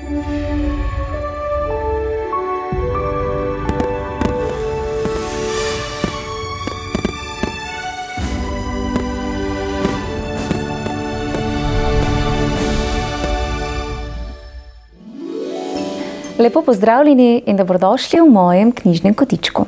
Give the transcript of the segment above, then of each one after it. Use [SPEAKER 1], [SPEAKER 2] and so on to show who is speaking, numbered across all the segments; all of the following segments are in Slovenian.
[SPEAKER 1] Lepo pozdravljeni in dobrodošli v mojem knjižnem kotičku.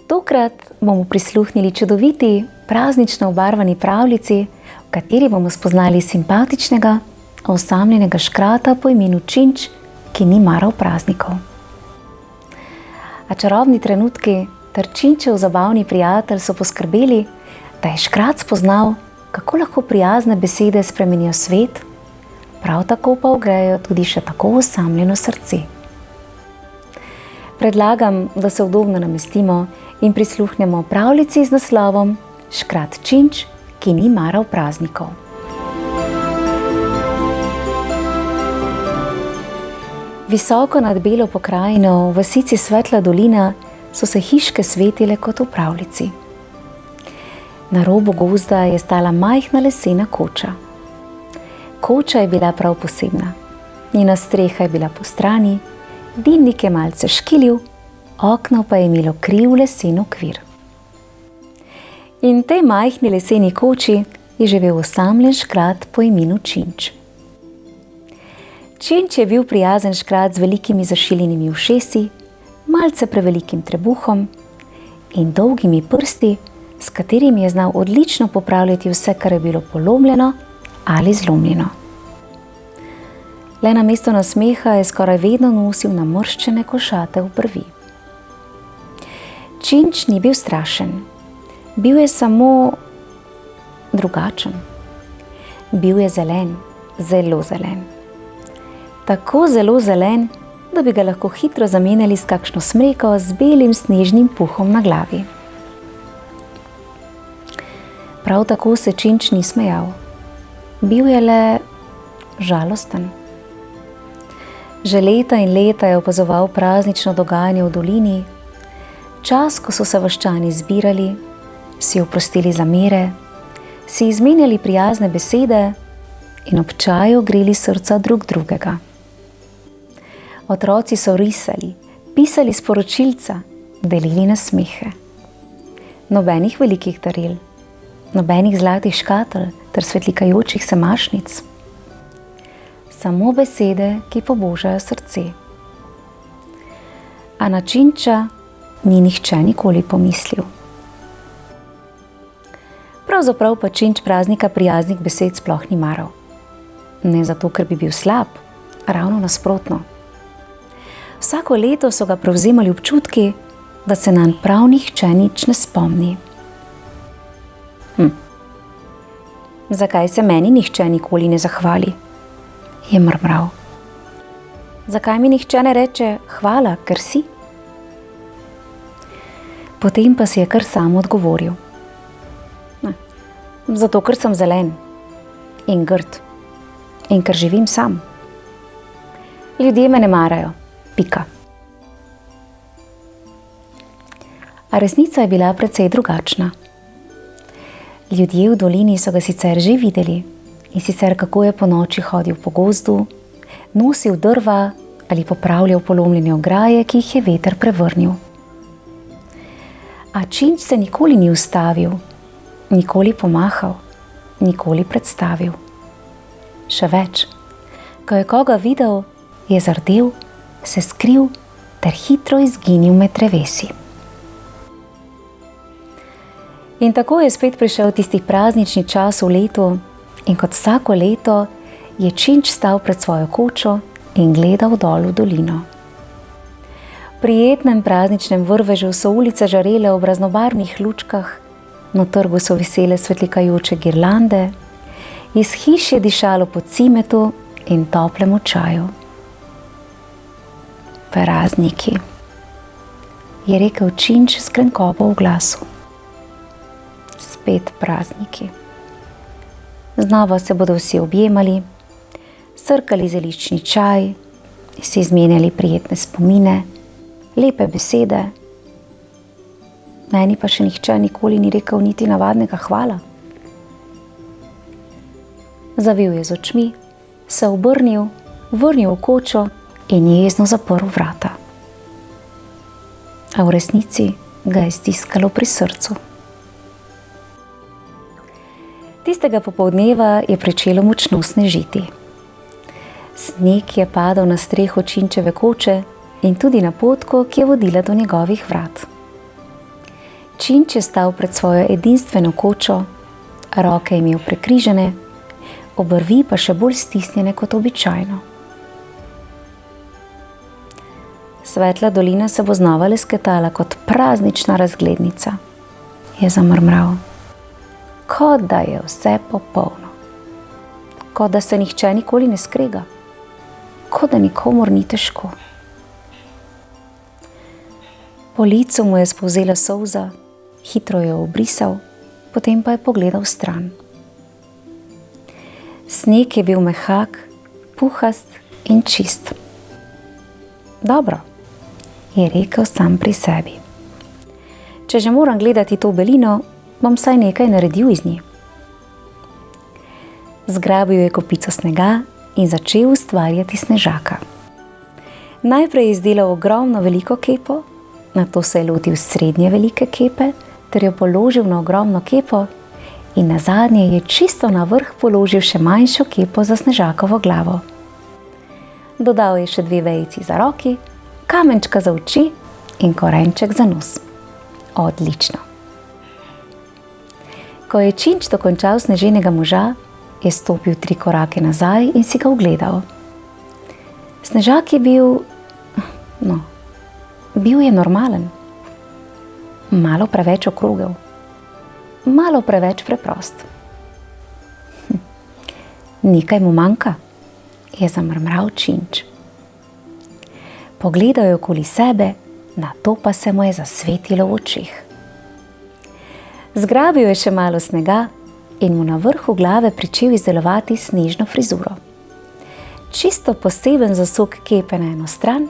[SPEAKER 1] Tokrat bomo prisluhnili čudoviti, praznično obarvani pravljici, v kateri bomo spoznali simpatičnega, osamljenega škrata po imenu Činč, ki ni maral praznikov. A čarobni trenutki ter Činčev zabavni prijatelj so poskrbeli, da je škrat spoznal, kako lahko prijazne besede spremenijo svet, prav tako pa ogrejo tudi še tako osamljeno srce. Predlagam, da se udobno namestimo in prisluhnemo pravljici z naslovom Škrat Činč, ki ni maral praznikov. Visoko nad belo pokrajino v vasici Svetla dolina so se hiške svetile kot v pravljici. Na robu gozda je stala majhna lesena koča. Koča je bila prav posebna. Njena streha je bila postrani, dimnik je malce škilil, okno pa je imelo kriv lesen okvir. In tej majhni leseni koči je živel osamljen škrat po imenu Činč. Činč je bil prijazen škrat z velikimi zašiljenimi ušesi, malce prevelikim trebuhom in dolgimi prsti, s katerimi je znal odlično popravljati vse, kar je bilo polomljeno ali zlomljeno. Le namesto nasmeha je skoraj vedno nosil namrščene košate obrvi. Činč ni bil strašen, bil je samo drugačen. Bil je zelen, zelo zelen. Tako zelo zelen, da bi ga lahko hitro zamenjali s kakšno smreko z belim snežnim puhom na glavi. Prav tako se Činč ni smejal. Bil je le žalosten. Že leta in leta je opazoval praznično dogajanje v dolini, čas, ko so se vaščani zbirali, si oprostili zamere, si izmenjali prijazne besede in ob čaju greli srca drug drugega. Otroci so risali, pisali sporočilca, delili nasmehe. Nobenih velikih daril, nobenih zlatih škatel ter svetlikajočih se mašnic. Samo besede, ki pobožajo srce. A na Činča ni nihče nikoli pomislil. Pravzaprav pa Činč praznika prijaznih besed sploh ni maral. Ne zato, ker bi bil slab, ravno nasprotno. Vsako leto so ga prevzemali občutki, da se nanj prav nihče nič ne spomni. Zakaj se meni nihče nikoli ne zahvali? Je mrmral. Zakaj mi nihče ne reče hvala, ker si? Potem pa si je kar sam odgovoril. Zato, ker sem zelen in grd in ker živim sam. Ljudje me ne marajo, pika. A resnica je bila precej drugačna. Ljudje v dolini so ga sicer že videli, in sicer kako je po noči hodil po gozdu, nosil drva ali popravljal polomljene ograje, ki jih je veter prevrnil. A Činč se nikoli ni ustavil, nikoli pomahal, nikoli predstavil. Še več, ko je koga videl, je zardel, se skril ter hitro izginil med drevesi. In tako je spet prišel tisti praznični čas v letu, in kot vsako leto je Činč stal pred svojo kočo in gledal dol v dolino. V prijetnem prazničnem vrvežu so ulice žarele ob raznobarvnih lučkah, na trgu so visele svetlikajoče girlande, iz hiš je dišalo po cimetu in toplemu čaju. Prazniki, je rekel Činč s grenkobo v glasu. Spet prazniki. Znova se bodo vsi objemali, srkali zelični čaj, si izmenjali prijetne spomine, lepe besede. Meni pa še nihče nikoli ni rekel niti navadnega hvala. Zavil je z očmi, se obrnil vrnil v kočo in jezno zaprl vrata. A v resnici ga je stiskalo pri srcu. Tistega popoldneva je pričelo močno snežiti. Sneg je padal na streho Činčeve koče in tudi na potko, ki je vodila do njegovih vrat. Činč je stal pred svojo edinstveno kočo, roke je imel prekrižene, obrvi pa še bolj stisnjene kot običajno. Svetla dolina se bo znova lesketala kot praznična razglednica, je zamrmral. Kot da je vse popolno. Kot da se nihče nikoli ne skrega. Kot da nikomur ni težko. Po licu mu je spolzela solza, hitro jo obrisal, potem pa je pogledal stran. Sneg je bil mehak, puhast in čist. Dobro, je rekel sam pri sebi. Če že moram gledati to belino, bom vsaj nekaj naredil iz nje. Zgrabil je kopico snega in začel ustvarjati snežaka. Najprej je izdelal ogromno veliko kepo, nato se je lotil srednje velike kepe ter jo položil na ogromno kepo in nazadnje je čisto na vrh položil še manjšo kepo za snežakovo glavo. Dodal je še 2 vejici za roki, kamenčka za oči in korenček za nos. Odlično. Ko je Činč dokončal sneženega moža, je stopil 3 korake nazaj in si ga ogledal. Snežak je bil je normalen. Malo preveč okrogel. Malo preveč preprost. Nekaj mu manjka, je zamrmral Činč. Pogledal je okoli sebe, nato pa se mu je zasvetilo v očeh. Zgrabil je še malo snega in mu na vrhu glave pričel izdelovati snežno frizuro. Čisto poseben zasuk kepe na eno stran,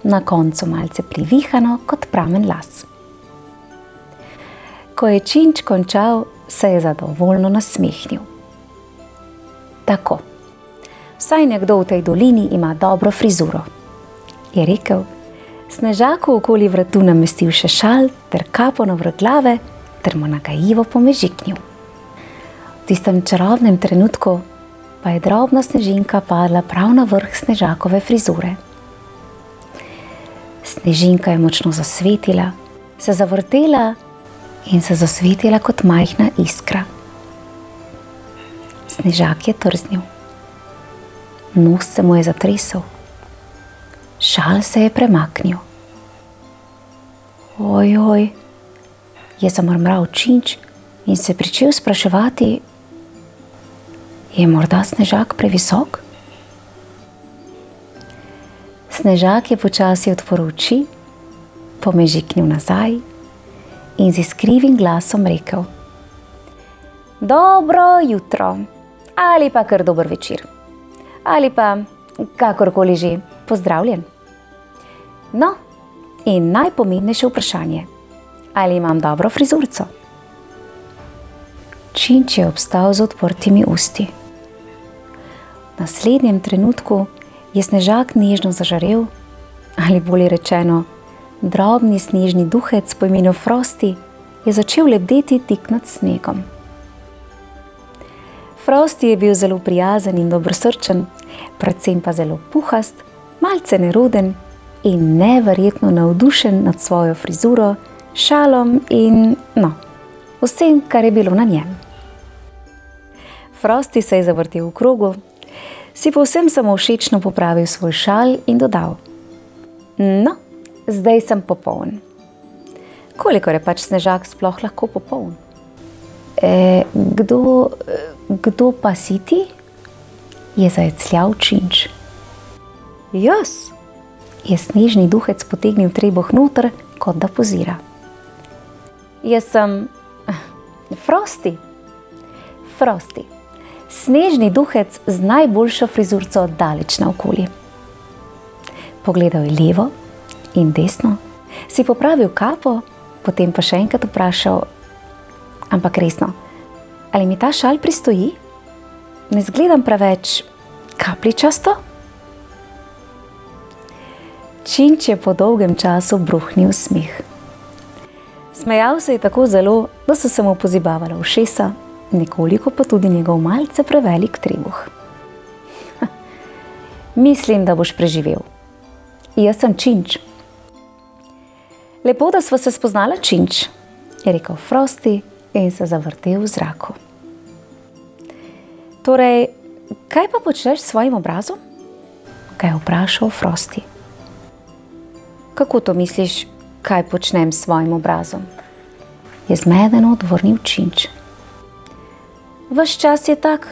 [SPEAKER 1] na koncu malce privihano kot pramen las. Ko je Činč končal, se je zadovoljno nasmehnil. Tako, vsaj nekdo v tej dolini ima dobro frizuro, je rekel, snežaku okoli vratu namestil še šal ter kapo na vrh glave ter mu nagajivo pomežiknil. V tistem čarobnem trenutku pa je drobna snežinka padla prav na vrh snežakove frizure. Snežinka je močno zasvetila, se zavrtela in se zasvetila kot majhna iskra. Snežak je trznil. Nos se mu je zatresel. Šal se je premaknil. Ojoj, je zamrmral Činč in se pričel spraševati, je morda snežak previsok? Snežak je počasi odprl oči, pomežiknil nazaj in z iskrivim glasom rekel: Dobro jutro, ali pa kar dober večer, ali pa kakorkoli že, pozdravljen. No, in najpomembnejše vprašanje, ali imam dobro frizurco? Činč je obstal z odprtimi usti. V naslednjem trenutku je snežak nežno zažarel, ali bolje rečeno, drobni snežni duhec po imenu Frosty je začel lebdeti tik nad snegom. Frosty je bil zelo prijazen in dobrosrčen, predvsem pa zelo puhast, malce neroden in neverjetno navdušen nad svojo frizuro, šalom in vsem, kar je bilo na njem. Frosty se je zavrtel v krogu, si povsem samovšečno popravil svoj šal in dodal: No, zdaj sem popoln. Kolikor je pač snežak sploh lahko popoln? Kdo pa si ti? Je zajecljal Činč. Jaz, je snežni duhec potegnil trebuh noter, kot da pozira. Jaz sem Frosty. Frosty, snežni duhec z najboljšo frizurco daleč naokoli. Pogledal je levo in desno, si popravil kapo, potem pa še enkrat vprašal: Ampak resno, ali mi ta šal pristoji? Ne zgledam preveč kapljičasto? Činč je po dolgem času bruhnil smeh. Smejal se je tako zelo, da so se mu pozibavala ušesa, nekoliko pa tudi njegov malce prevelik trebuh. Mislim, da boš preživel. Jaz sem Činč. Lepo, da sva se spoznala, Činč, je rekel Frosty in se zavrtel v zraku. Torej, kaj pa počneš s svojim obrazom? Ga je vprašal Frosty. Kako to misliš, kaj počnem s svojim obrazom? Je zmedeno odvrnil Činč. Ves čas je tak,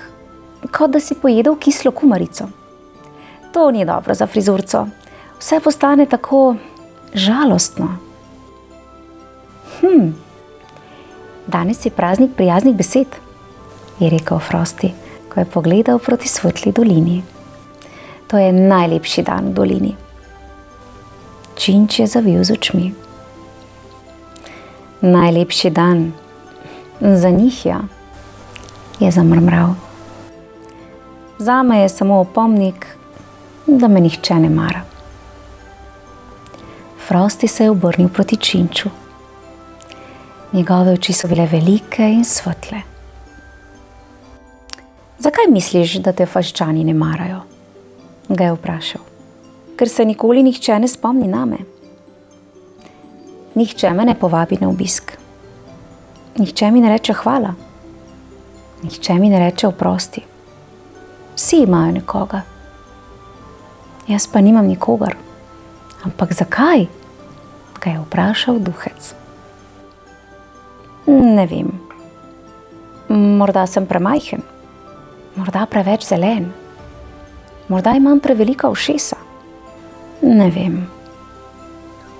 [SPEAKER 1] kot da si pojedel kislo kumarico. To ni dobro za frizurco. Vse postane tako žalostno. Danes je praznik prijaznih besed, je rekel Frosty, ko je pogledal proti svetli dolini. To je najlepši dan v dolini. Činč je zavil z očmi. Najlepši dan za njih, ja, je zamrmral. Zame je samo opomnik, da me nihče ne mara. Frosty se je obrnil proti Činču. Njegove oči so bile velike in svetle. Zakaj misliš, da te vaščani ne marajo? Ga je vprašal. Ker se nikoli nihče ne spomni name. Nihče me ne povabi na obisk. Nihče mi ne reče hvala. Nihče mi ne reče oprosti. Vsi imajo nekoga. Jaz pa nimam nikogar. Ampak zakaj? Ga je vprašal duhec. Ne vem. Morda sem premajhen. Morda preveč zelen. Morda imam prevelika ušesa. Ne vem.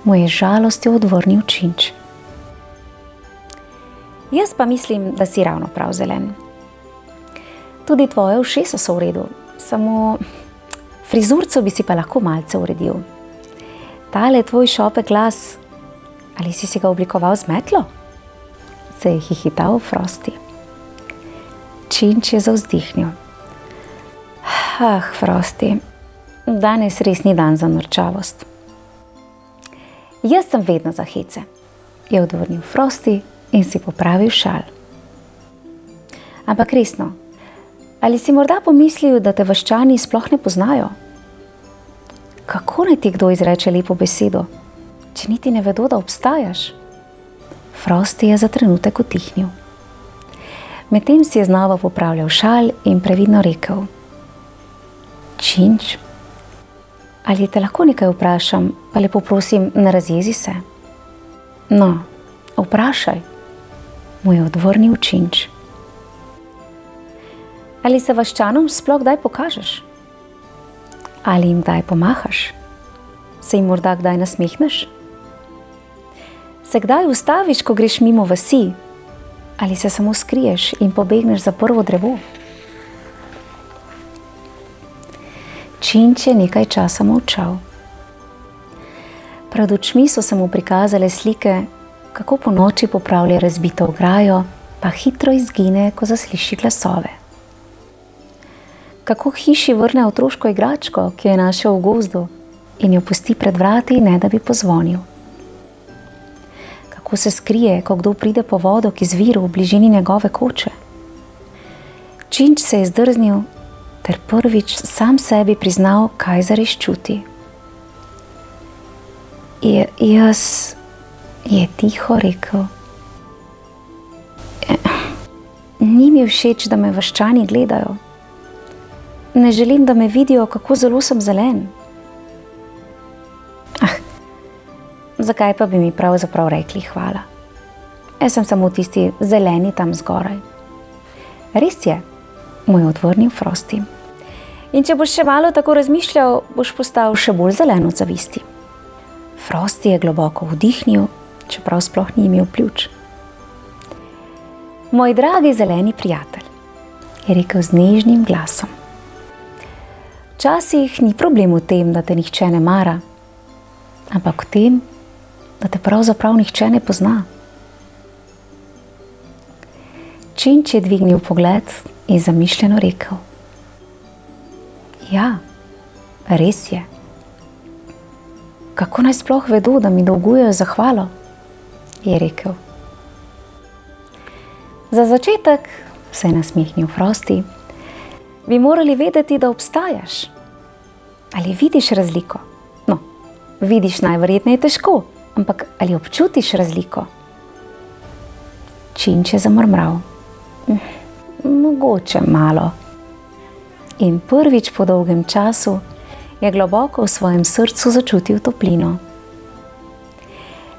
[SPEAKER 1] Mu je žalostjo odvrnil Činč. Jaz pa mislim, da si ravno prav zelen. Tudi tvoje ušesa so v redu, samo frizurco bi si pa lahko malce uredil. Tale tvoj šopek las, ali si ga oblikoval z metlo? Se je hihital Frosty. Činč je zavzdihnil. Frosty, danes res ni dan za norčavost. Jaz sem vedno za hece, je odvrnil Frosty in si popravil šal. Ampak resno, ali si morda pomislil, da te vaščani sploh ne poznajo? Kako naj ti kdo izreče lepo besedo, če niti ne vedo, da obstajaš? Frosty je za trenutek utihnil. Medtem si je znova popravljal šal in previdno rekel. Činč, ali te lahko nekaj vprašam, pa lepo prosim, ne razjezi se? No, vprašaj, mu je odvrnil Činč. Ali se vaščanom sploh kdaj pokažeš? Ali jim kdaj pomahaš? Se jim morda kdaj nasmehneš? Se kdaj ustaviš, ko greš mimo vasi? Ali se samo skriješ in pobegneš za prvo drevo? Činč je nekaj časa molčal. Pred očmi so se mu prikazale slike, kako po noči popravlja razbito ograjo, pa hitro izgine, ko zasliši glasove. Kako hiši vrne otroško igračko, ki jo je našel v gozdu, in jo pusti pred vrati, ne da bi pozvonil. Kako se skrije, ko kdo pride po vodo k izviru v bližini njegove koče. Činč se je zdrznil ter prvič sam sebi priznal, kaj zares čuti. Jaz, je tiho rekel. Ni mi všeč, da me vaščani gledajo. Ne želim, da me vidijo, kako zelo sem zelen. Zakaj pa bi mi pravzaprav rekli hvala? Jaz sem samo tisti zeleni tam zgoraj. Res je, mu je odvrnil Frosty. In če boš še malo tako razmišljal, boš postal še bolj zelen od zavisti. Frosty je globoko vdihnil, čeprav sploh ni imel pljuč. Moj dragi zeleni prijatelj, je rekel z nežnim glasom. Včasih ni problem v tem, da te nihče ne mara, ampak v tem, da te pravzaprav nihče ne pozna. Činč je dvignil pogled in zamišljeno rekel. Ja, res je. kako naj sploh vedo, da mi dolgujejo zahvalo, je rekel. Za začetek, se je nasmehnil Frosty, bi morali vedeti, da obstajaš. Ali vidiš razliko? No, vidiš najverjetneje težko, ampak ali občutiš razliko? Činč je zamrmral. Mogoče malo. In prvič po dolgem času je globoko v svojem srcu začutil toplino.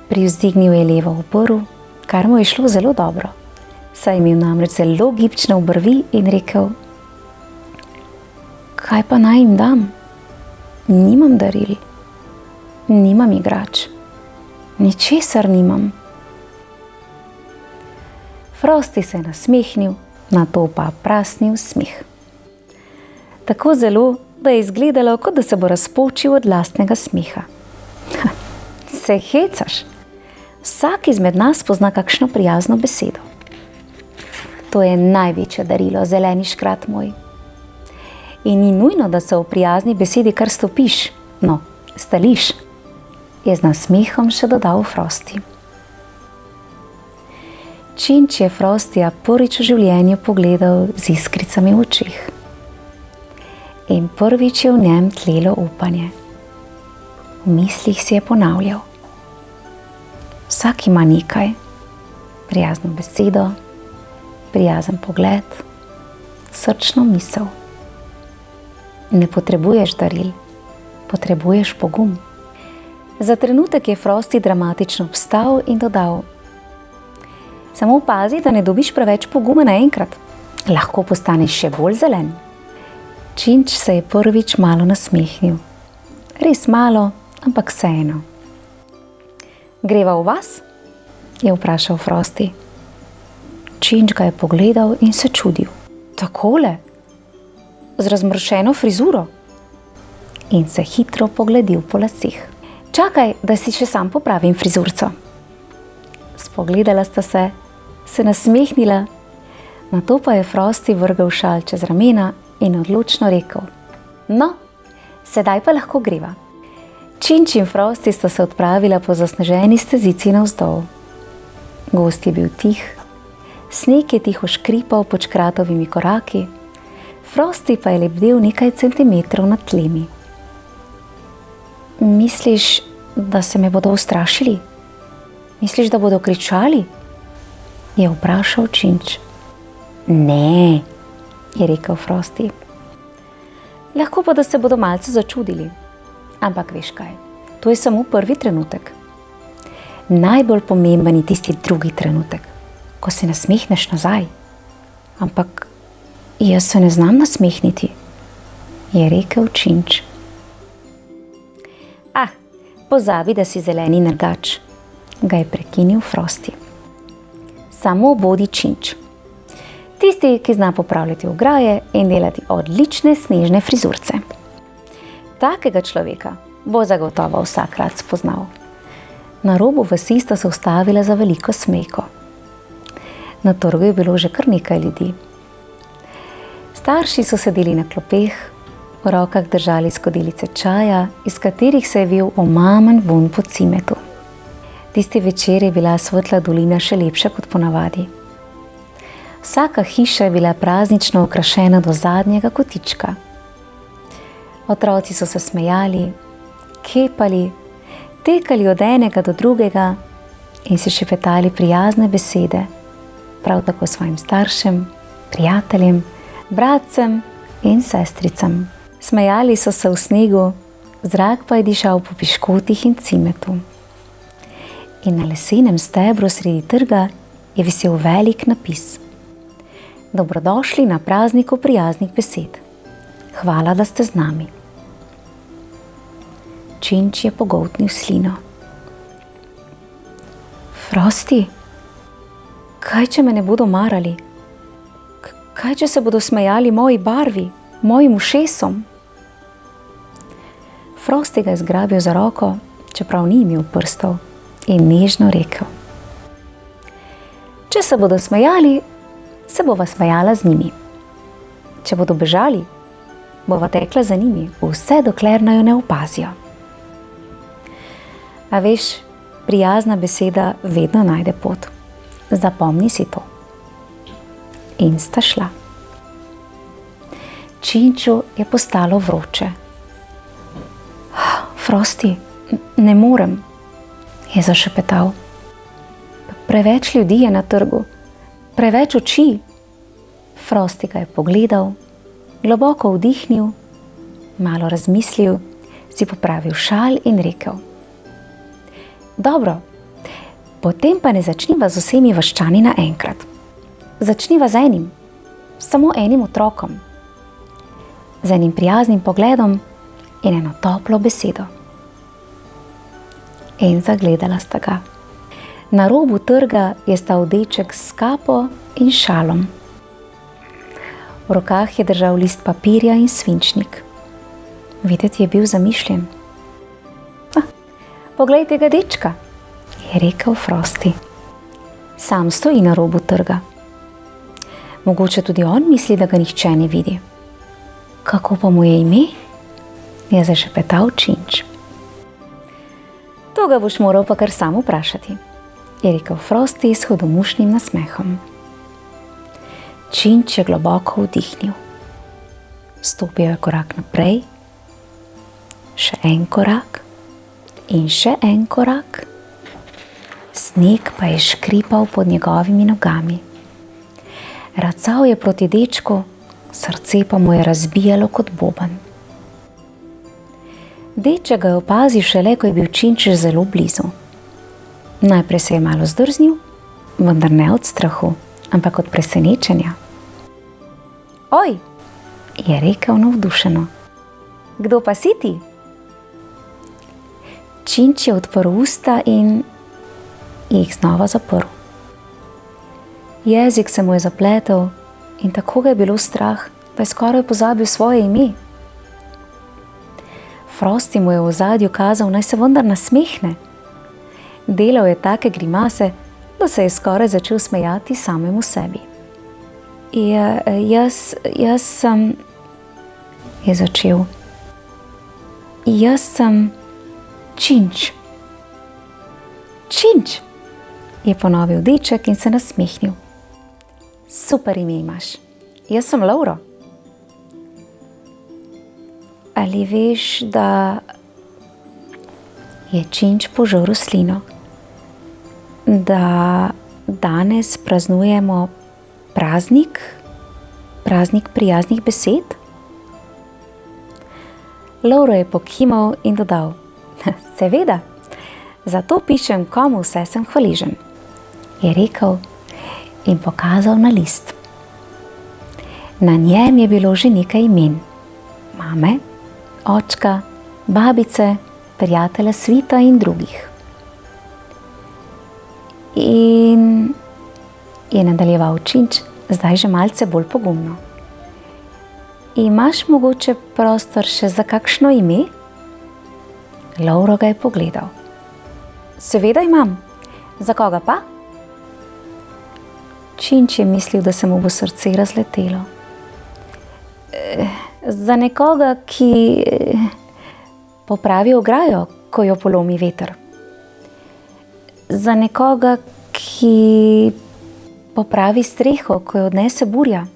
[SPEAKER 1] Privzdignil je levo obrv, kar mu je šlo zelo dobro, saj je imel namreč zelo gibčne obrvi in rekel: Kaj pa naj jim dam? Nimam daril, nimam igrač, ničesar nimam. Frosty se je nasmehnil, nato pa prasnil smeh. Tako zelo, da je izgledalo, kot da se bo razpočil od lastnega smeha. Se hecaš? Vsak izmed nas pozna kakšno prijazno besedo. To je največje darilo, zeleni škrat moj. In ni nujno, da se v prijazni besedi kar stopiš, no, stališ, je z nasmehom še dodal Frosty. Činč je Frostyja prvič v življenju pogledal z iskricami v očeh. In prvič je v njem tlelo upanje. V mislih si je ponavljal: Vsak ima nekaj, prijazno besedo, prijazen pogled, srčno misel. Ne potrebuješ daril, potrebuješ pogum. Za trenutek je Frosty dramatično vstal in dodal: Samo pazi, da ne dobiš preveč poguma naenkrat. Lahko postaneš še bolj zelen. Činč se je prvič malo nasmehnil. Res malo, ampak vseeno. Greva v vas? Je vprašal Frosty. Činč ga je pogledal in se čudil. Takole? Z razmršeno frizuro? In se hitro pogledil po laseh. Čakaj, da si še sam popravim frizurco. Spogledala sta se nasmehnila, nato pa je Frosty vrgel šal čez ramena in odločno rekel: No, sedaj pa lahko greva. Činč in Frosty sta se odpravila po zasneženi stezici navzdol. Gozd je bil tih, sneg je tiho škripal pod škratovimi koraki, Frosty pa je lebdel nekaj centimetrov nad tlemi. Misliš, da se me bodo ustrašili? Misliš, da bodo kričali? Je vprašal Činč. Ne, je rekel Frosty. Lahko pa, da se bodo malce začudili. Ampak veš kaj, to je samo prvi trenutek. Najbolj pomemben je tisti drugi trenutek, ko se nasmehneš nazaj. Ampak jaz se ne znam nasmehniti, je rekel Činč. Pozabi, da si zeleni nergač, ga je prekinil Frosty. Samo bodi Činč. Tisti, ki zna popravljati ograje in delati odlične snežne frizurce. Takega človeka bo zagotovo vsak rad spoznal. Na robu vasi sta se ustavila za veliko smejko. Na trgu je bilo že kar nekaj ljudi. Starši so sedeli na klopeh, v rokah držali skodelice čaja, iz katerih se je vil omamen vonj po cimetu. Tisti večer je bila svetla dolina še lepša kot ponavadi. Vsaka hiša je bila praznično okrašena do zadnjega kotička. Otroci so se smejali, kepali, tekali od enega do drugega in si šepetali prijazne besede, prav tako svojim staršem, prijateljem, bratcem in sestricam. Smejali so se v snegu, zrak pa je dišal po piškotih in cimetu. In na lesenem stebru sredi trga je visel velik napis: Dobrodošli na prazniku prijaznih besed. Hvala, da ste z nami. Činč je pogoltnil slino. Frosty, kaj če me ne bodo marali? Kaj če se bodo smejali moji barvi, mojim ušesom? Frosty ga je zgrabil za roko, čeprav ni imel prstov, in nežno rekel: Če se bodo smejali, se bova smejala z njimi. Če bodo bežali, bova tekla za njimi, vse dokler naju ne opazijo. A veš, prijazna beseda vedno najde pot. Zapomni si to. In sta šla. Činču je postalo vroče. Frosty, ne morem, je zašepetal. Preveč ljudi je na trgu, preveč oči. Frosty ga je pogledal, globoko vdihnil, malo razmislil, si popravil šal in rekel: Dobro, potem pa ne začniva z vsemi vaščani naenkrat. Začniva z enim, samo enim otrokom. Z enim prijaznim pogledom in eno toplo besedo. In zagledala sta ga. Na robu trga je stal deček s kapo in šalom. V rokah je držal list papirja in svinčnik. Videti je bil zamišljen. Poglej tega dečka, je rekel Frosty. Sam stoji na robu trga. Mogoče tudi on misli, da ga nihče ne vidi. Kako pa mu je ime? Je zašepetal Činč. To ga boš moral pa kar sam vprašati, je rekel Frosty s hudomušnim nasmehom. Činč je globoko vdihnil. Stopil je korak naprej, še en korak in še en korak. Sneg pa je škripal pod njegovimi nogami. Racal je proti dečku, srce pa mu je razbijalo kot boben. Deček ga je opazil šele, ko je bil Činč zelo blizu. Najprej se je malo zdrznil, vendar ne od strahu, ampak od presenečenja. Oj, je rekel navdušeno. Kdo pa si ti? Činč je odprl usta in jih znova zaprl. Jezik se mu je zapletel in tako ga je bilo strah, da je skoraj pozabil svoje ime. Frosty mu je v ozadju kazal, naj se vendar nasmehne. Delal je take grimase, da se je skoraj začel smejati samemu sebi. Jaz sem, je začel. Jaz sem Činč. Činč, je ponovil deček in se nasmehnil. Super ime imaš. Jaz sem Lauro. Ali veš, da je Činč požel roslino, da danes praznujemo praznik prijaznih besed? Lauro je pokimal in dodal: Seveda, zato pišem, komu vse sem hvaležen, je rekel in pokazal na list. Na njem je bilo že nekaj imen: mame, očka, babice, prijatelja svita in drugih. In je nadaljeval Činč, zdaj že malce bolj pogumno. Imaš mogoče prostor še za kakšno ime? Lauro ga je pogledal. Seveda imam. Za koga pa? Činč je mislil, da se mu bo srce razletelo. Za nekoga, ki popravi ograjo, ko jo polomi veter. Za nekoga, ki popravi streho, ko jo odnese burja.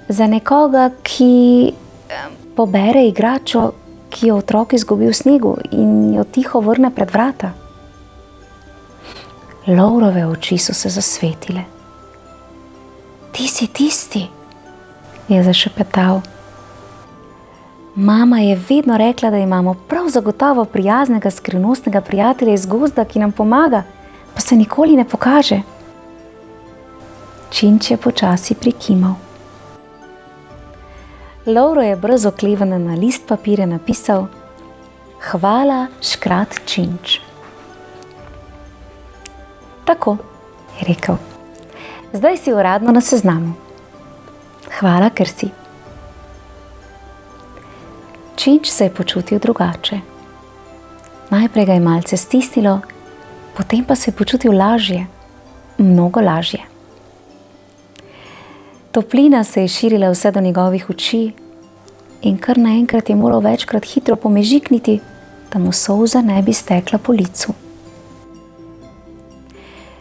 [SPEAKER 1] Za nekoga, ki pobere igračo, ki jo otrok izgubi v snegu in jo tiho vrne pred vrata. Laurove oči so se zasvetile. Ti si tisti, je zašepetal. Mama je vedno rekla, da imamo prav zagotovo prijaznega, skrivnostnega prijatelja iz gozda, ki nam pomaga, pa se nikoli ne pokaže. Činč je počasi prikimal. Lauro je brez oklevanja na list papirja napisal: Hvala, škrat Činč. Tako, je rekel. Zdaj si uradno na seznamu. Hvala, ker si. Činč se je počutil drugače. Najprej ga je malce stisnilo, potem pa se je počutil lažje, mnogo lažje. Toplina se je širila vse do njegovih oči in kar naenkrat je moral večkrat hitro pomežikniti, da mu solza ne bi stekla po licu.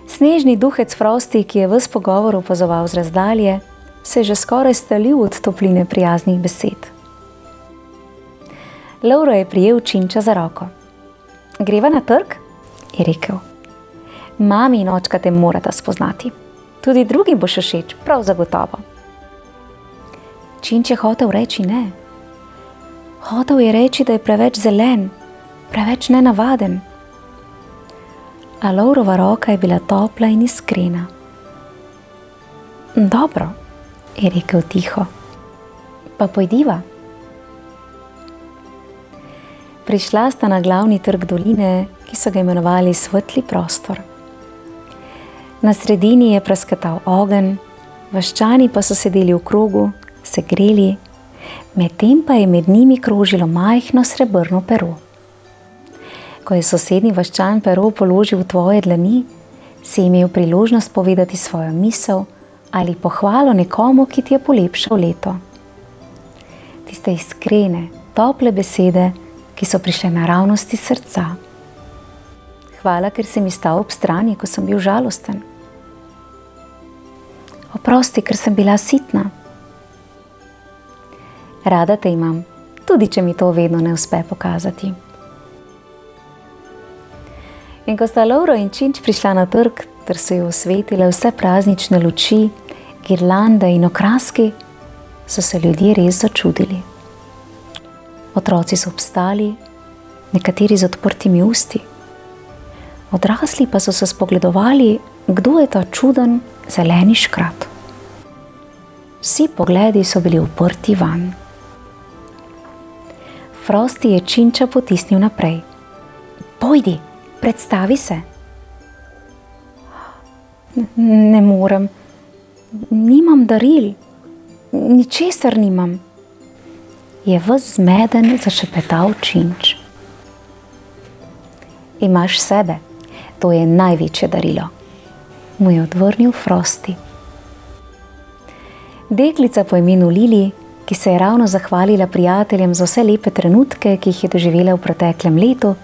[SPEAKER 1] Snežni duhec Frosty, ki je ves pogovor opazoval z razdalje, se je že skoraj stalil od topline prijaznih besed. Lovro je prijel Činča za roko. Greva na trg? Je rekel. Mami in očka te morata spoznati. Tudi drugim boš všeč, prav zagotovo. Činč je hotel reči ne. Hotel je reči, da je preveč zelen, preveč nenavaden. A Lovrova roka je bila topla in iskrena. Dobro, je rekel tiho. Pa pojdiva. Prišla sta na glavni trg doline, ki so ga imenovali Svetli prostor. Na sredini je praskatal ogenj, vaščani pa so sedeli v krogu, se greli, medtem pa je med njimi krožilo majhno srebrno pero. Ko je sosednji vaščan pero položil v tvoje dlani, si imel priložnost povedati svojo misel ali pohvalo nekomu, ki ti je polepšal leto. Tiste iskrene, tople besede, ki so prišle naravnost iz srca. Hvala, ker si mi stal ob strani, ko sem bil žalosten. Oprosti, ker sem bila sitna. Rada te imam, tudi če mi to vedno ne uspe pokazati. In ko sta Lovro in Činč prišla na trg, ter so jo osvetile vse praznične luči, girlande in okraski, so se ljudje res začudili. Otroci so obstali, nekateri z odprtimi usti. Odrasli pa so se spogledovali, kdo je ta čuden zeleni škrat. Vsi pogledi so bili uprti vanj. Frosty je Činča potisnil naprej. Pojdi, predstavi se. Ne morem. Nimam daril. Ničesar nimam. Je ves zmeden zašepetal Činč. Imaš sebe. To je največje darilo. Mu je odvrnil Frosty. Deklica po imenu Lili, ki se je ravno zahvalila prijateljem za vse lepe trenutke, ki jih je doživela v preteklem letu,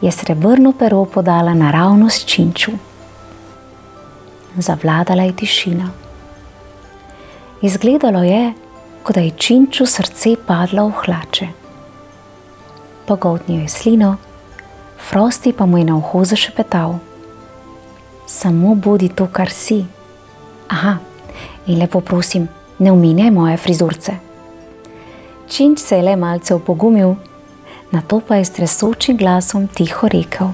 [SPEAKER 1] je srebrno pero podala naravnost Činču. Zavladala je tišina. Izgledalo je, kot da je Činču srce padlo v hlače. Pogoltnil je slino, Frosty pa mu je na uho zašepetal. Samo bodi to, kar si. Aha, in lepo prosim, ne omenjaj moje frizurce. Činč se je le malce opogumil, nato pa je s tresočim glasom tiho rekel.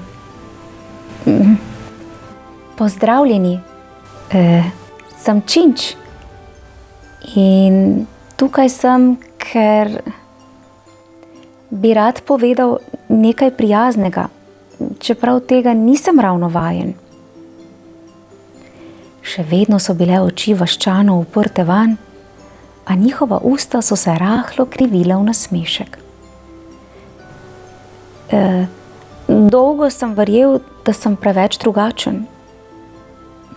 [SPEAKER 1] Pozdravljeni, sem Činč in tukaj sem, ker bi rad povedal nekaj prijaznega, čeprav tega nisem ravno vajen. Še vedno so bile oči vaščanov uprte vanj, a njihova usta so se rahlo krivila v nasmešek. Dolgo sem verjel, da sem preveč drugačen,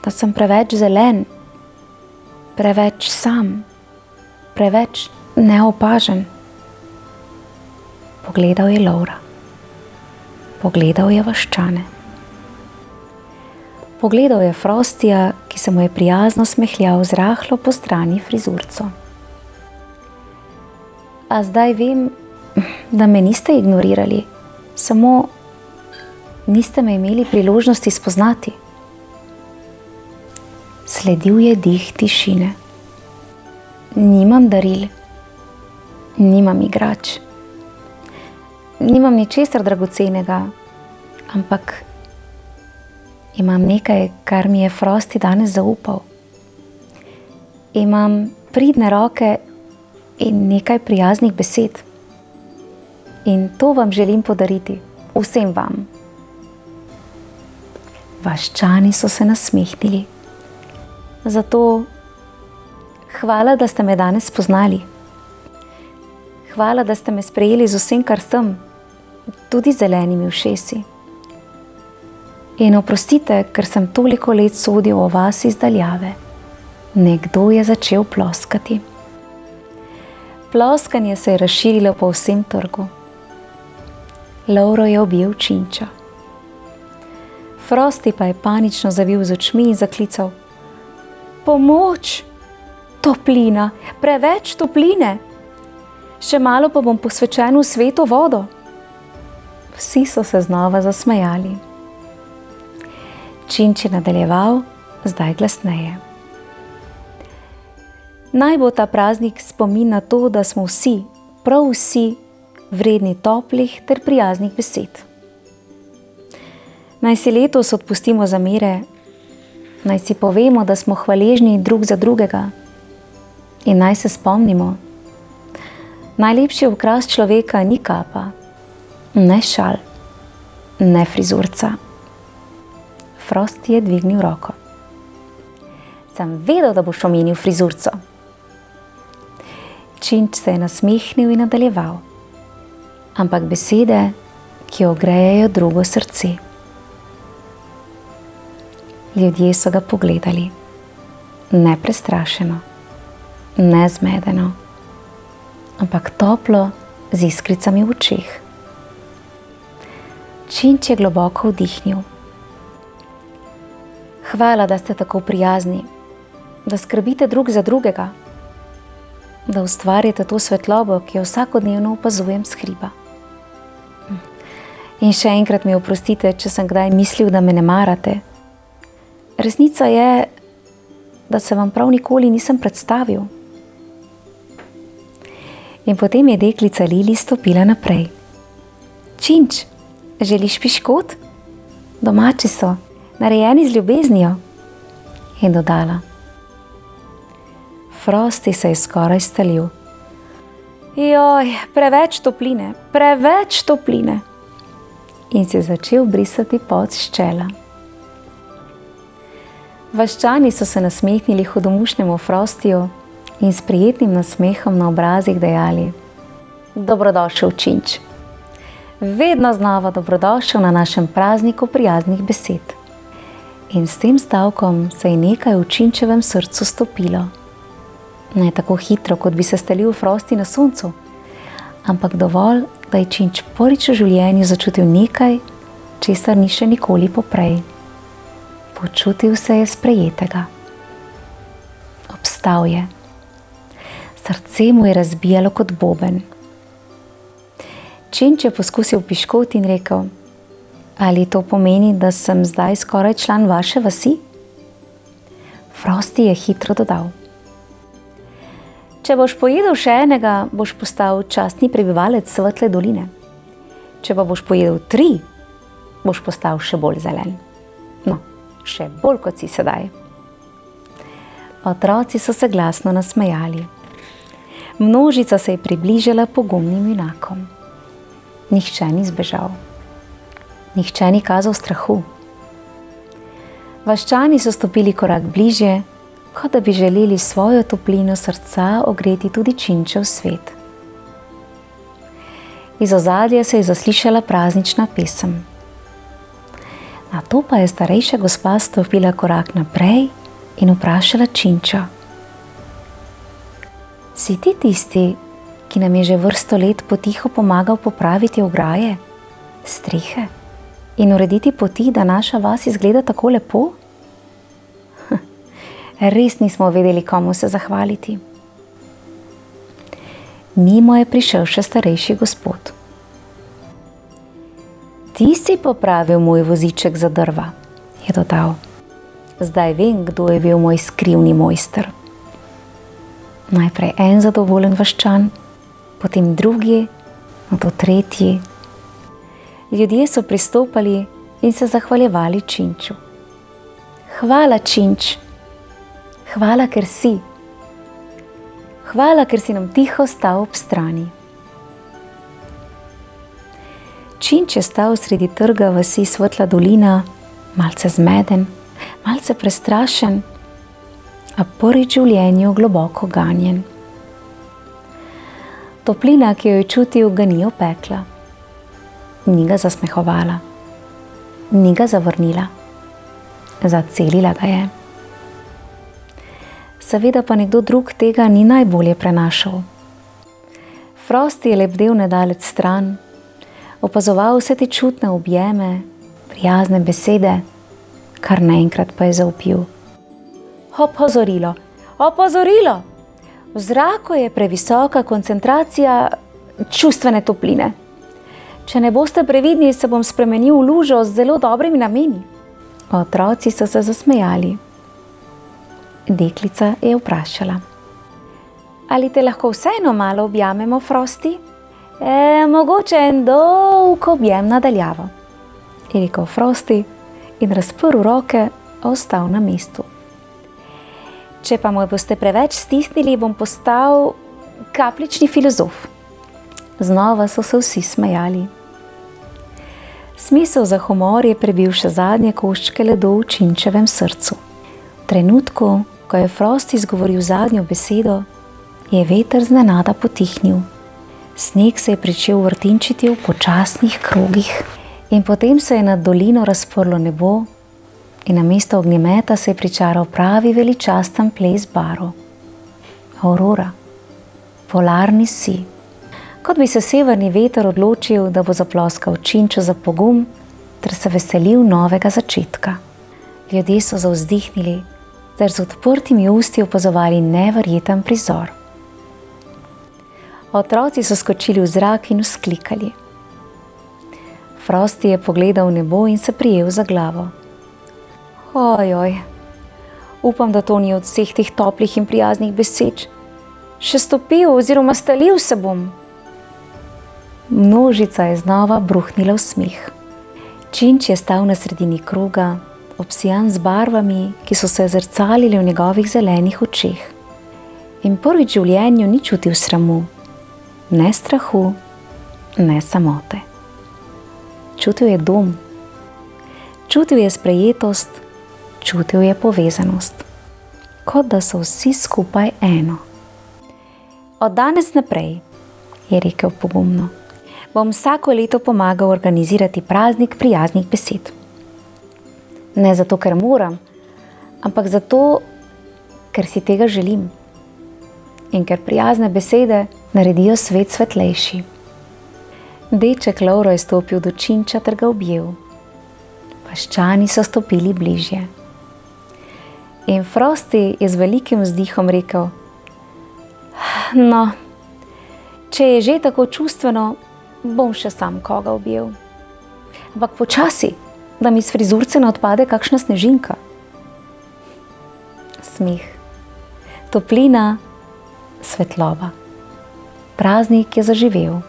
[SPEAKER 1] da sem preveč zelen, preveč sam, preveč neopažen. Pogledal je Lovra. Pogledal je vaščane. Pogledal je Frostyja, ki se mu je prijazno smehljal z rahlo postrani frizurco. A zdaj vem, da me niste ignorirali, samo niste me imeli priložnosti spoznati. Sledil je dih tišine. Nimam daril, nimam igrač, nimam ničesar dragocenega, ampak imam nekaj, kar mi je Frosty danes zaupal. Imam pridne roke in nekaj prijaznih besed. In to vam želim podariti, vsem vam. Vaščani so se nasmehnili. Zato hvala, da ste me danes spoznali. Hvala, da ste me sprejeli z vsem, kar sem, tudi zelenimi ušesi. In oprostite, ker sem toliko let sodil o vas iz daljave. Nekdo je začel ploskati. Ploskanje se je razširilo po vsem trgu. Lauro je objel Činča. Frosty pa je panično zavil z očmi in zaklical: Pomoč! Toplina, preveč topline! Še malo pa bom posvečen v sveto vodo. Vsi so se znova zasmejali. Činč je nadaljeval, zdaj glasneje. Naj bo ta praznik spomin na to, da smo vsi, prav vsi, vredni toplih ter prijaznih besed. Naj si letos odpustimo zamere, naj si povemo, da smo hvaležni drug za drugega in naj se spomnimo, najlepši okras človeka ni kapa, ne šal, ne frizurca. Frosty je dvignil roko. Sem vedel, da boš omenil frizurco. Činč se je nasmehnil in nadaljeval. Ampak besede, ki ogrejejo drugo srce. Ljudje so ga pogledali. Ne prestrašeno, ne zmedeno, ampak toplo z iskricami v očeh. Činč je globoko vdihnil. Hvala, da ste tako prijazni, da skrbite drug za drugega, da ustvarjate to svetlobo, ki jo vsakodnevno opazujem s hriba. In še enkrat mi oprostite, če sem kdaj mislil, da me ne marate. Resnica je, da se vam prav nikoli nisem predstavil. In potem je deklica Lili stopila naprej. Činč, želiš piškot? Domači so, narejeni z ljubeznijo. In dodala. Frosty se je skoraj stalil. Joj, preveč topline, preveč topline. In si začel brisati pot s čela. Vaščani so se nasmehnili hudomušnemu Frostyju in s prijetnim nasmehom na obrazih dejali: Dobrodošel, Činč. Vedno znova dobrodošel na našem prazniku prijaznih besed. In s tem stavkom se je nekaj v Činčevem srcu stopilo. Ne tako hitro, kot bi se stalil Frosty na soncu, ampak dovolj, da je Činč prvič v življenju začutil nekaj, česar ni še nikoli poprej. Počutil se je sprejetega. Obstal je. Srce mu je razbijalo kot boben. Činč je poskusil piškot in rekel: Ali to pomeni, da sem zdaj skoraj član vaše vasi? Frosty je hitro dodal: Če boš pojedel še enega, boš postal častni prebivalec Svetle doline. Če pa boš pojedel 3, boš postal še bolj zelen. No, še bolj kot si sedaj. Otroci so se glasno nasmejali. Množica se je približala pogumnim junakom. Nihče ni zbežal. Nihče ni kazal strahu. Vaščani so stopili korak bližje, kot da bi želeli svojo toplino srca ogreti tudi Činčev svet. Iz ozadja se je zaslišala praznična pesem. Nato pa je starejša gospa stopila korak naprej in vprašala Činča: Si ti tisti, ki nam je že vrsto let potiho pomagal popraviti ograje, strehe in urediti poti, da naša vas izgleda tako lepo? Res nismo vedeli, komu se zahvaliti. Mimo je prišel še starejši gospod. Ti si popravil moj voziček za drva, je dodal. Zdaj vem, kdo je bil moj skrivni mojster. Najprej en zadovoljen vaščan, potem drugi, nato tretji. Ljudje so pristopali in se zahvaljevali Činču. Hvala, Činč. Hvala, ker si. Hvala, ker si nam tiho stal ob strani. Činč je stal sredi trga vasi Svetla dolina, malce zmeden, malce prestrašen, a prvič v življenju globoko ganjen. Toplina, ki jo je čutil, ga ni opekla. Ni ga zasmehovala. Ni ga zavrnila. Zacelila ga je. Seveda pa nekdo drug tega ni najbolje prenašal. Frosty je lebdel nedaleč stran, Opazoval vse te čutne objeme, prijazne besede, kar naenkrat pa je zavpil. Opozorilo, opozorilo! V zraku je previsoka koncentracija čustvene topline. Če ne boste previdni, se bom spremenil v lužo z zelo dobrimi nameni. Otroci so se zasmejali. Deklica je vprašala. Ali te lahko vseeno malo objamemo, Frosty? Mogoče en dolg objem nadaljavo, je rekel Frosty in razprl roke, ostal na mestu. Če pa me boste preveč stisnili, bom postal kapljični filozof. Znova so se vsi smejali. Smisel za humor je prebil še zadnje koščke ledu v Činčevem srcu. V trenutku, ko je Frosty izgovoril zadnjo besedo, je veter znenada potihnil. Sneg se je pričel vrtinčiti v počasnih krogih in potem se je nad dolino razprlo nebo in namesto ognjemeta se je pričaral pravi veličasten ples barv. Aurora, polarni sij. Kot bi se severni veter odločil, da bo zaploskal Činču za pogum ter se veselil novega začetka. Ljudje so zavzdihnili ter z odprtimi usti opazovali neverjeten prizor. Otroci so skočili v zrak in vzklikali. Frosty je pogledal v nebo in se prijel za glavo. Ojoj, upam, da to ni od vseh teh toplih in prijaznih besed. Še stopil oziroma stalil se bom. Množica je znova bruhnila v smeh. Činč je stal na sredini kroga, obsijan z barvami, ki so se zrcalile v njegovih zelenih očeh. In prvič v življenju ni čutil sramu, ne strahu, ne samote. Čutil je dom, čutil je sprejetost, čutil je povezanost, kot da so vsi skupaj eno. Od danes naprej, je rekel pogumno, bom vsako leto pomagal organizirati praznik prijaznih besed. Ne zato, ker moram, ampak zato, ker si tega želim. In ker prijazne besede naredijo svet svetlejši. Deček Lovro je stopil do Činča ter ga objel. Vaščani so stopili bližje. In Frosty je z velikim vzdihom rekel: No, če je že tako čustveno, bom še sam koga objel. Ampak počasi, da mi s frizurce ne odpade kakšna snežinka. Smeh, toplina, svetloba. Praznik je zaživel.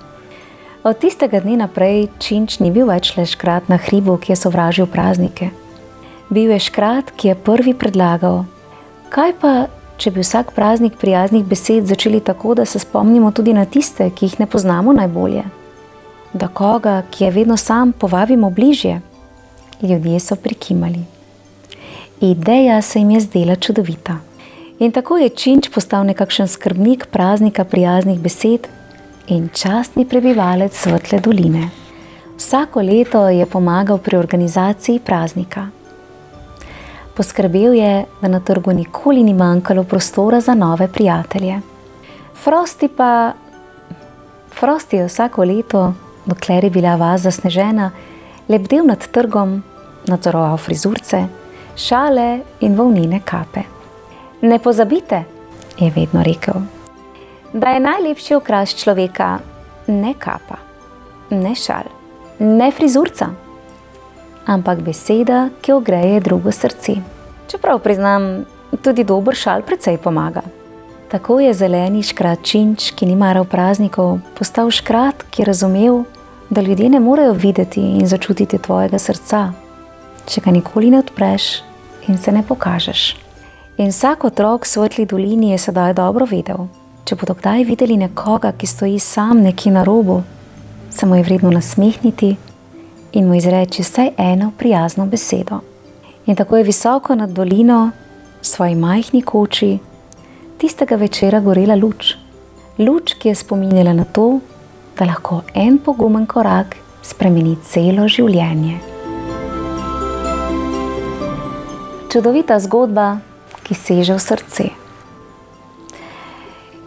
[SPEAKER 1] Od tistega dne naprej Činč ni bil več le škrat na hribu, ki je sovražil praznike. Bil je škrat, ki je prvi predlagal: kaj pa, če bi vsak praznik prijaznih besed začeli tako, da se spomnimo tudi na tiste, ki jih ne poznamo najbolje? Da koga, ki je vedno sam, povabimo bližje? Ljudje so prikimali. Ideja se jim je zdela čudovita. In tako je Činč postal nekakšen skrbnik praznika prijaznih besed in častni prebivalec Svetle doline. Vsako leto je pomagal pri organizaciji praznika. Poskrbel je, da na trgu nikoli ni manjkalo prostora za nove prijatelje. Frosty je vsako leto, dokler je bila vas zasnežena, lebdel nad trgom, nadzoroval frizurce, šale in volnene kape. Ne pozabite, je vedno rekel, da je najlepši okras človeka ne kapa, ne šal, ne frizurca, ampak beseda, ki ogreje drugo srce. Čeprav priznam, tudi dober šal precej pomaga. Tako je zeleni škrat Činč, ki ni maral praznikov, postal škrat, ki je razumel, da ljudje ne morejo videti in začutiti tvojega srca, če ga nikoli ne odpreš in se ne pokažeš. In vsak otrok v Svetli dolini je sedaj dobro vedel, če bodo kdaj videli nekoga, ki stoji sam nekje na robu, se mu je vredno nasmehniti in mu izreči vsaj eno prijazno besedo. In tako je visoko nad dolino, v svoji majhni koči, tistega večera gorela luč. Luč, ki je spominjala na to, da lahko en pogumen korak spremeni celo življenje. Čudovita zgodba, ki seže v srce.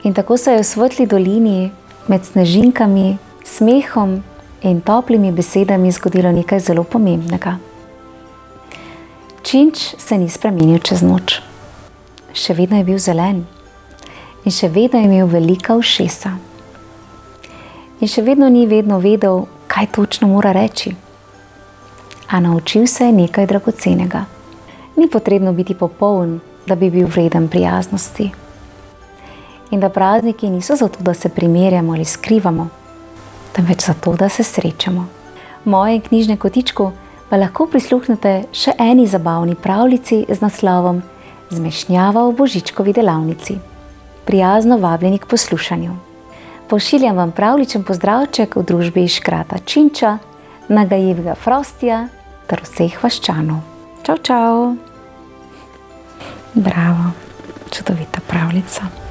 [SPEAKER 1] In tako se je v Svetli dolini med snežinkami, smehom in toplimi besedami zgodilo nekaj zelo pomembnega. Činč se ni spremenil čez noč. Še vedno je bil zelen in še vedno je imel velika ušesa. In še vedno ni vedno vedel, kaj točno mora reči. A naučil se je nekaj dragocenega. Ni potrebno biti popoln, da bi bil vreden prijaznosti. In da prazniki niso zato, da se primerjamo ali skrivamo, temveč zato, da se srečamo. V mojem knjižnem kotičku pa lahko prisluhnete še eni zabavni pravljici z naslovom Zmešnjava v Božičkovi delavnici. Prijazno vabljeni k poslušanju. Pošiljam vam pravličen pozdravček v družbi škrata Činča, nagajivega Frostija ter vseh vaščanov. Čau, čau! Bravo, čudovita pravljica.